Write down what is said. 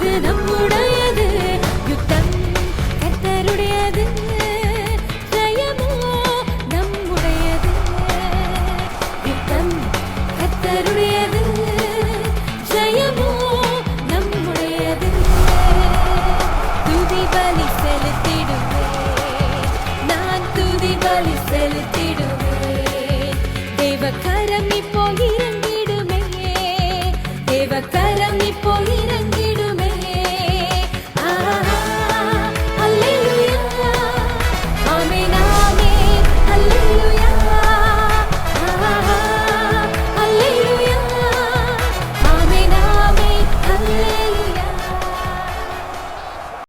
அது நம்முடையது யுத்தம் கர்த்தருடையது ஜெயமோ நம்முடையது யுத்தம் கர்த்தருடையது ஜெயமோ நம்முடையது துதி பலி